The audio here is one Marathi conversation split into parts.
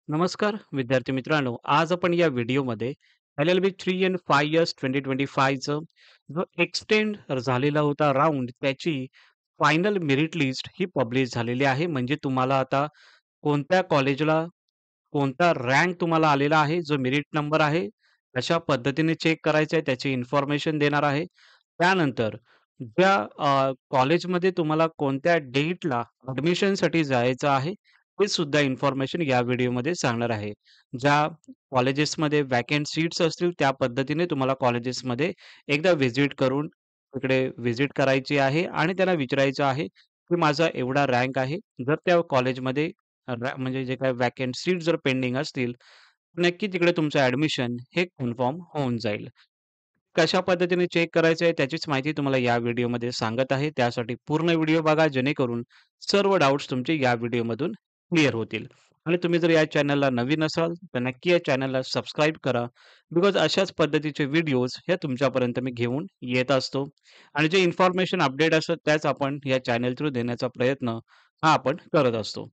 नमस्कार विद्यार्थी मित्रांनो. आज आपण या व्हिडिओमध्ये एल-एल-बी 3 एंड 5 इयर्स 2025चं जो एक्सटेंड झालेला होता राउंड त्याची फायनल मेरिट लिस्ट ही पब्लिश झालेली आहे. म्हणजे तुम्हाला आता कोणत्या कॉलेजला कोणता रँक तुम्हाला आलेला आहे, जो मेरिट नंबर आहे, कशा पद्धतीने चेक करायचं आहे त्याची इन्फॉर्मेशन देणार आहे. त्यानंतर ज्या कॉलेजमध्ये तुम्हाला कोणत्या डेटला ॲडमिशनसाठी जायचं आहे, हे सुद्धा इन्फॉर्मेशन या व्हिडिओमध्ये सांगणार आहे. ज्या कॉलेजेसमध्ये व्हॅकंट सीट्स असतील त्या पद्धतीने तुम्हाला कॉलेजेसमध्ये एकदा व्हिजिट करून तिकडे व्हिजिट करायची आहे आणि त्यांना विचारायचं आहे, की माझा एवढा रँक आहे. जर त्या कॉलेजमध्ये म्हणजे जे काही व्हॅकंट सीट जर पेंडिंग असतील, नक्की तिकडे तुमचं ॲडमिशन हे कन्फर्म होऊन जाईल. कशा पद्धतीने चेक करायचं आहे त्याचीच माहिती तुम्हाला या व्हिडिओमध्ये सांगत आहे. त्यासाठी पूर्ण व्हिडिओ बघा जेणेकरून सर्व डाउट्स तुमचे या व्हिडिओमधून क्लिअर होतील. आणि तुम्ही जर या चॅनलला नवीन असाल तर नक्की या चॅनलला सबस्क्राईब करा. बिकॉज अशाच पद्धतीचे व्हिडिओज हे तुमच्यापर्यंत मी घेऊन येत असतो. आणि जे इन्फॉर्मेशन अपडेट असतात त्याच आपण या चॅनल थ्रू देण्याचा प्रयत्न हा आपण करत असतो.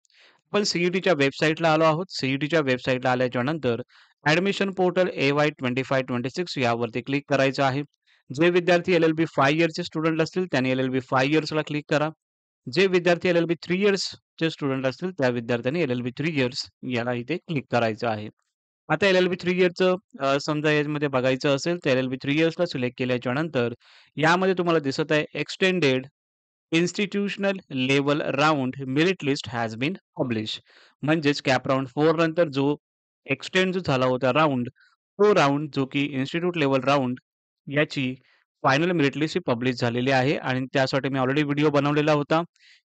आपण सी-ई-टीच्या वेबसाईटला आलो आहोत. सी-ई-टीच्या वेबसाईटला आल्याच्या नंतर ॲडमिशन पोर्टल AY2526 यावरती क्लिक करायचं आहे. जे विद्यार्थी एल-एल-बी 5 इयर्सचे स्टुडंट असतील त्यांनी एल-एल-बी 5 इयर्सला क्लिक करा. जे विद्यार्थी एल-एल-बी 3 इयर्सचे स्टुडंट असतील त्या विद्यार्थ्यांनी एल-एल-बी 3 इयर्स याला इथे क्लिक करायचं आहे. आता एल-एल-बी 3 इयर्सचं समजा यामध्ये बघायचं असेल तर एल-एल-बी 3 इयर्सला सिलेक्ट केल्याच्या नंतर यामध्ये तुम्हाला दिसत आहे extended institutional level round merit list has been publish. म्हणजेच कॅप राउंड 4 नंतर जो एक्सटेंड जो झाला होता राउंड, तो राउंड जो की इन्स्टिट्यूट लेव्हल राउंड याची फायनल मेरिट लिस्ट ही पब्लिश झालेली आहे आणि त्यासाठी मी ऑलरेडी व्हिडिओ बनवलेला होता,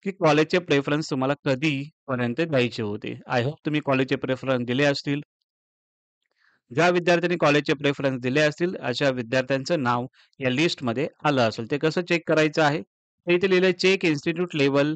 की कॉलेजचे प्रेफरन्स तुम्हाला कधीपर्यंत द्यायचे होते. आय होप तुम्ही कॉलेजचे प्रेफरन्स दिले असतील. ज्या विद्यार्थ्यांनी कॉलेजचे प्रेफरन्स दिले असतील, अशा विद्यार्थ्यांचं नाव या लिस्टमध्ये आलं असेल. ते कसं चेक करायचं आहे? तर इथे लिहिलंय check institute level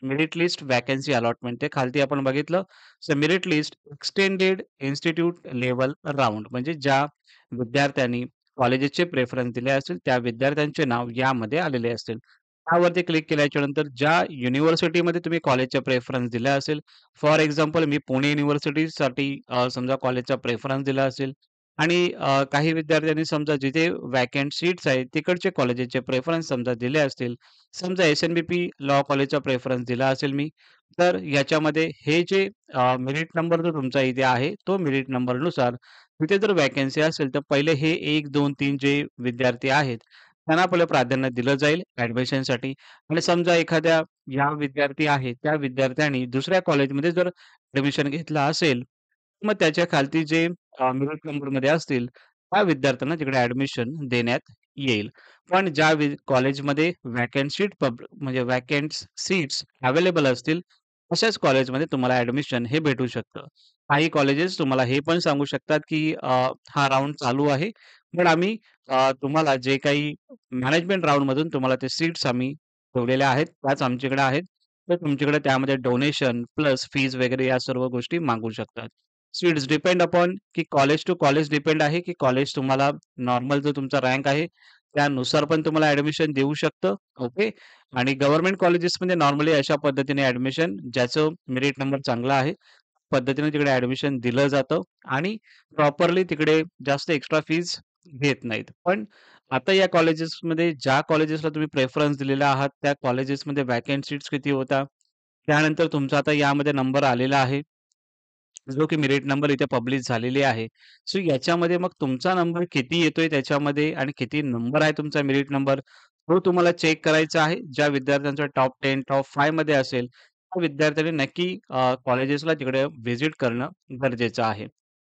merit list vacancy allotment. ते खालती आपण बघितलं. So merit list extended institute level round म्हणजे ज्या विद्यार्थ्यांनी कॉलेजेसचे प्रेफरन्स दिले असतील, त्या विद्यार्थ्यांचे नाव यामध्ये आलेले असतील. त्यावरती क्लिक केल्याच्या नंतर ज्या युनिव्हर्सिटीमध्ये तुम्ही कॉलेजचा प्रेफरन्स दिला असेल, फॉर एक्झाम्पल मी पुणे युनिव्हर्सिटीसाठी समजा कॉलेजचा प्रेफरन्स दिला असेल आणि काही विद्यार्थ्यांनी समजा जिथे व्हॅकंट सीट्स आहेत तिकडचे कॉलेजेसचे प्रेफरन्स समजा दिले असतील. समजा एस-एन-बी-पी लॉ कॉलेजचा प्रेफरन्स दिला असेल मी, तर याच्यामध्ये हे जे मेरिट नंबर जो तुमचा इथे आहे, तो मेरिट नंबरनुसार तिथे जर व्हॅकन्सी असेल, तर पहिले हे 1, 2, 3 जे विद्यार्थी आहेत, त्यांना पहिलं प्राधान्य दिलं जाईल ॲडमिशनसाठी. आणि समजा एखाद्या या विद्यार्थी आहे, त्या विद्यार्थ्यांनी दुसऱ्या कॉलेजमध्ये जर ॲडमिशन घेतलं असेल, मग त्याच्या खालती जे मेरिट नंबरमध्ये असतील, त्या विद्यार्थ्यांना तिकडे ॲडमिशन देण्यात येईल. पण ज्या कॉलेजमध्ये व्हॅकंट सीट म्हणजे व्हॅकंट सीट्स अवेलेबल असतील, अशाच कॉलेजमध्ये तुम्हाला ॲडमिशन हे भेटू शकतं. काही कॉलेजेस तुम्हाला हे पण सांगू शकतात, की हा राउंड चालू आहे, पण आम्ही तुम्हाला जे काही मॅनेजमेंट राउंडमधून तुम्हाला ते सीट्स आम्ही ठेवलेल्या आहेत, त्याच आमच्याकडे आहेत. तर तुमच्याकडे त्यामध्ये डोनेशन प्लस फीज वगैरे या सर्व गोष्टी मागू शकतात. सो इट्स डिपेंड अपॉन की कॉलेज टू कॉलेज डिपेंड आहे, की कॉलेज तुम्हाला नॉर्मल जो तुमचा रँक आहे, त्यानुसार पण तुम्हाला ॲडमिशन देऊ शकतं. ओके. आणि गव्हर्नमेंट कॉलेजेसमध्ये नॉर्मली अशा पद्धतीने ॲडमिशन ज्याचं मेरिट नंबर चांगला आहे, पद्धतीने तिकडे ॲडमिशन दिलं जातं आणि प्रॉपरली तिकडे जास्त एक्स्ट्रा फीज घेत नाहीत. पण आता या कॉलेजेसमध्ये ज्या कॉलेजेसला तुम्ही प्रेफरन्स दिलेला आहात, त्या कॉलेजेसमध्ये व्हॅकंट सीट्स किती होता? त्यानंतर तुमचा आता यामध्ये नंबर आलेला आहे, जो की मेरिट नंबर इथे पब्लिश झालेली आहे. सो याच्यामध्ये मग तुमचा नंबर किती येतोय त्याच्यामध्ये आणि किती नंबर आहे तुमचा मेरिट नंबर, तो तुम्हाला चेक करायचा आहे. ज्या विद्यार्थ्यांचा टॉप 10, टॉप 5 मध्ये असेल, त्या विद्यार्थ्यांनी नक्की कॉलेजेसला तिकडे व्हिजिट करणं गरजेचं आहे.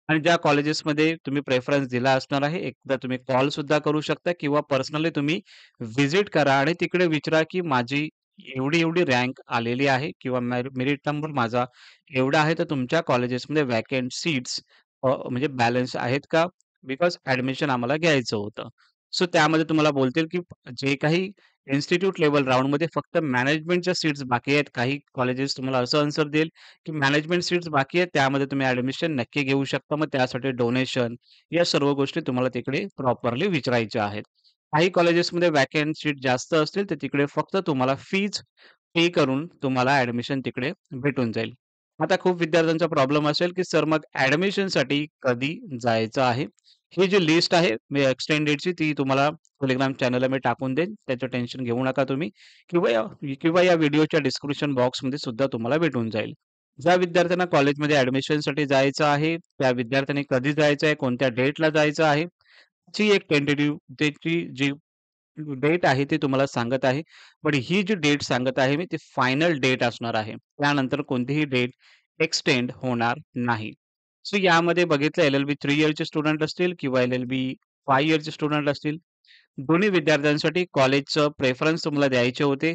आणि ज्या कॉलेजेसमध्ये तुम्ही प्रेफरन्स दिला असणार आहे, एकदा तुम्ही कॉल सुद्धा करू शकता किंवा पर्सनली तुम्ही व्हिजिट करा आणि तिकडे विचारा, की माझी एवढी-एवढी रँक आलेली आहे किंवा मेरिट नंबर माझा एवढा आहे, तर तुमच्या कॉलेजेसमध्ये व्हॅकंट सीट्स म्हणजे बॅलन्स आहेत का? बिकॉज ॲडमिशन आम्हाला घ्यायचं होतं. सो त्यामध्ये तुम्हाला बोलतील, की जे काही इन्स्टिट्यूट लेव्हल राउंडमध्ये फक्त मॅनेजमेंटच्या सीट्स बाकी आहेत. काही कॉलेजेस तुम्हाला असं आन्सर देईल, की मॅनेजमेंट सीट्स बाकी आहेत, त्यामध्ये तुम्ही ॲडमिशन नक्की घेऊ शकता. मग त्यासाठी डोनेशन या सर्व गोष्टी तुम्हाला तिकडे प्रॉपरली विचारायच्या आहेत. काही कॉलेजेसमध्ये व्हॅकंट सीट जास्त असतील, तर तिकडे फक्त तुम्हाला फीज पे करून तुम्हाला ॲडमिशन तिकडे भेटून जाईल. आता खूप विद्यार्थ्यांचा प्रॉब्लेम असेल, की सर मग ॲडमिशनसाठी कधी जायचं आहे? ही जी लिस्ट आहे मी एक्सटेंडेडची ती तुम्हाला Telegram चॅनलला मी टाकून देईन. त्याचं टेन्शन घेऊ नका तुम्ही किंवा या व्हिडिओच्या डिस्क्रिप्शन बॉक्समध्ये सुद्धा तुम्हाला भेटून जाईल. ज्या विद्यार्थ्यांना कॉलेजमध्ये ॲडमिशनसाठी जायचं आहे, त्या विद्यार्थ्यांनी कधी जायचं आहे, कोणत्या डेटला जायचं आहे, ची एक टेंटेटिव्ह त्याची जी डेट आहे ती तुम्हाला सांगत आहे. पण ही जी डेट सांगत आहे मी ती फायनल डेट असणार आहे. त्यानंतर कोणतीही डेट एक्सटेंड होणार नाही. सो यामध्ये बघितलं एल-एल-बी 3 इयरचे स्टुडंट असतील किंवा एल-एल-बी 5 इयरचे स्टुडंट असतील. दोन्ही विद्यार्थ्यांसाठी कॉलेजचं प्रेफरन्स तुम्हाला द्यायचे होते.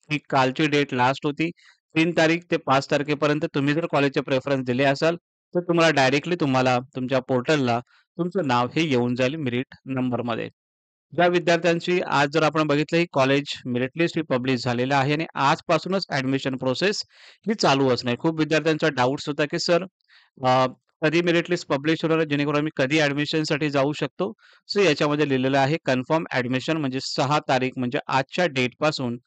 ही कालची डेट लास्ट होती. 3 तारीख ते 5 तारखेपर्यंत तुम्ही जर कॉलेजचे प्रेफरन्स दिले असाल, तर तुम्हाला डायरेक्टली तुम्हाला तुमच्या पोर्टलला तुमचं नाव हे येऊन जाईल मेरिट नंबरमध्ये. ज्या विद्यार्थ्यांची आज जर आपण बघितलं ही कॉलेज मेरिट लिस्ट ही पब्लिश झालेलं आहे आणि आजपासूनच ॲडमिशन प्रोसेस ही चालू असणार. खूप विद्यार्थ्यांचा डाउट्स होता, की सर अ, कधी मेरिट लिस्ट पब्लिश होणार आहे जेणेकरून आम्ही कधी ॲडमिशनसाठी जाऊ शकतो? सो याच्यामध्ये लिहिलेलं आहे कन्फर्म ॲडमिशन म्हणजे 6 तारीख म्हणजे आजच्या डेटपासून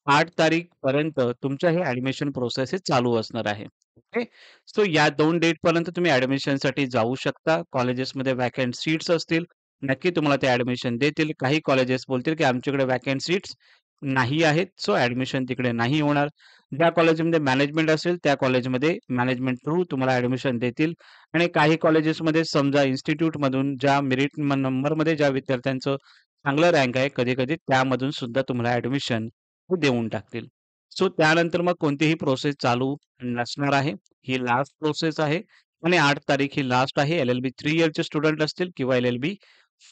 8 तारीखपर्यंत तुमचं हे ॲडमिशन प्रोसेस हे चालू असणार आहे. ओके. सो या 2 डेटपर्यंत तुम्ही ॲडमिशनसाठी जाऊ शकता. कॉलेजेसमध्ये व्हॅकंट सीट्स असतील. नक्की तुम्हाला ते ॲडमिशन देतील. काही कॉलेजेस बोलतील, की आमच्याकडे व्हॅकंट सीट्स नाही आहेत. सो ॲडमिशन तिकडे नाही होणार. ज्या कॉलेजमध्ये मॅनेजमेंट असेल, त्या कॉलेजमध्ये मॅनेजमेंट थ्रू तुम्हाला ॲडमिशन देतील आणि काही कॉलेजेसमध्ये समजा इन्स्टिट्यूटमधून ज्या मेरिट नंबरमध्ये ज्या विद्यार्थ्यांचं चांगलं रँक आहे, कधी-कधी त्यामधून सुद्धा तुम्हाला ॲडमिशन ते देऊन टाकतील. सो त्यानंतर मग कोणतीही प्रोसेस चालू नसणार आहे. ही लास्ट प्रोसेस आहे आणि 8 तारीख ही लास्ट आहे. एल-एल-बी 3 इयरचे स्टुडंट असतील किंवा एल-एल-बी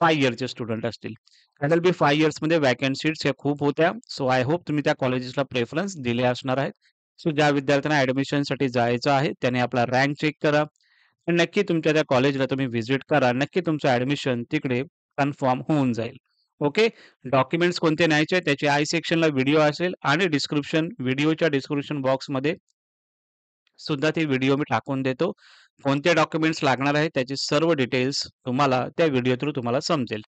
5 इयरचे स्टुडंट असतील. एल-एल-बी 5 इयर्समध्ये व्हॅकंट सीट्स ह्या खूप होत्या. सो आय होप तुम्ही त्या कॉलेजेसला प्रेफरन्स दिले असणार आहेत. सो ज्या विद्यार्थ्यांना ॲडमिशनसाठी जायचं आहे, त्याने आपला रँक चेक करा. आणि नक्की तुमच्या त्या कॉलेजला तुम्ही व्हिजिट करा. नक्की तुमचं ॲडमिशन तिकडे कन्फर्म होऊन जाईल. ओके. डॉक्युमेंट्स कोणते न्यायचे त्याची आय सेक्शनला व्हिडिओ असेल आणि व्हिडिओच्या डिस्क्रिप्शन बॉक्समध्ये सुद्धा ती व्हिडिओ मी टाकून देतो. कोणते डॉक्युमेंट्स लागणार आहेत त्याची सर्व डिटेल्स तुम्हाला त्या व्हिडिओ थ्रू तुम्हाला समजेल.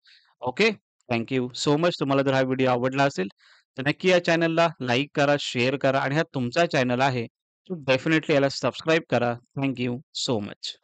Okay. Thank you so much. तुम्हाला जर हा व्हिडिओ आवडला असेल, तर नक्की या चॅनलला लाईक करा, शेअर करा आणि हा तुमचा चॅनल आहे, तर डेफिनिटली याला सबस्क्राईब करा. Thank you so much.